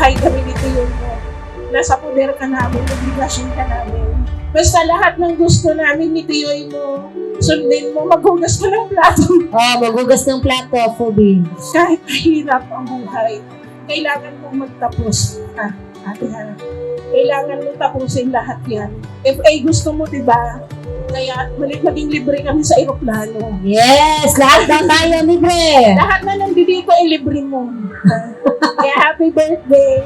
buhay kami ni Tiyo mo. Nasa poder ka namin, obligasyon ka namin. Basta lahat ng gusto namin ni Tiyo mo, sundin mo, maghugas ka ng plato. Maghugas ng plato, Phoebe. Kahit mahirap ang buhay, kailangan mong magtapos. Ate ha, kailangan mo tapusin lahat yan. If ay gusto mo, diba? Kaya maging libre kami sa eroplano. Yes! Lahat daw tayo libre! Lahat na nandito ay libre mo. Kaya happy birthday!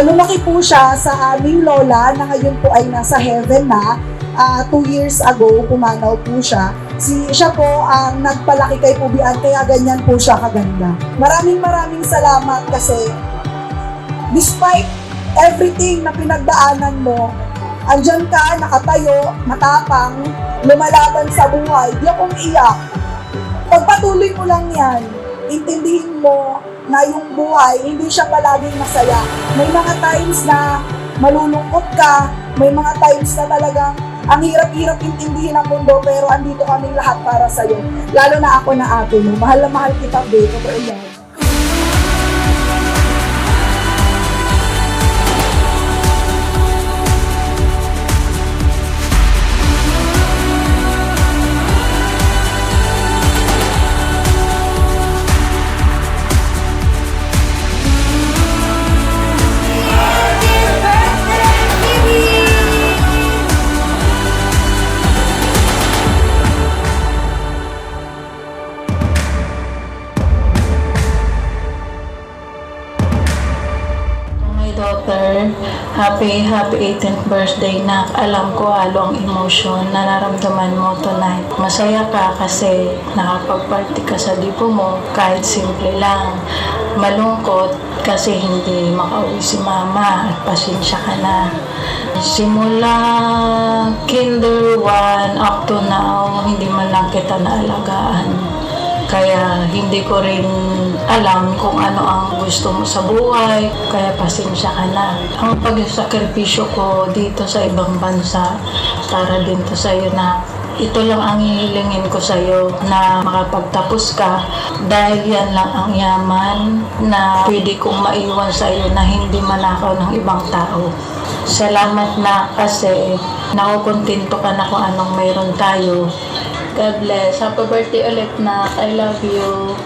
Lumaki po siya sa aming lola na ngayon po ay nasa heaven na. 2 years ago, pumanaw po siya. Siya po ang nagpalaki kay Pubian, kaya ganyan po siya kaganda. Maraming salamat kasi despite everything na pinagdaanan mo, andyan ka, nakatayo, matapang, lumalaban sa buhay. Di akong iyak. Pagpatuloy mo lang yan, intindihin mo na yung buhay, hindi siya palaging masaya. May mga times na malulungkot ka, may mga times na talagang ang hirap-hirap intindihin ang mundo, pero andito kaming lahat para sa'yo. Lalo na ako na ate mo. Mahal na mahal kita, babe. Totoo yan. Daughter, happy 18th birthday na. Alam ko halo ang emosyon na nararamdaman mo tonight. Masaya ka kasi nakapag-party ka sa dipo mo kahit simple lang. Malungkot kasi hindi makauwi si mama at pasensya ka na. Simula kinder 1 up to now, hindi man lang kita naalagaan. Kaya hindi ko rin alam kung ano ang gusto mo sa buhay, kaya pasensya ka na. Ang pagsakripisyo ko dito sa ibang bansa para din to sa'yo na ito lang ang hihilingin ko sa'yo na makapagtapos ka dahil yan lang ang yaman na pwede kong maiwan sa'yo na hindi manakaw ng ibang tao. Salamat na kasi nakukontento ka na kung anong mayroon tayo. God bless. Happy birthday ulit na. I love you.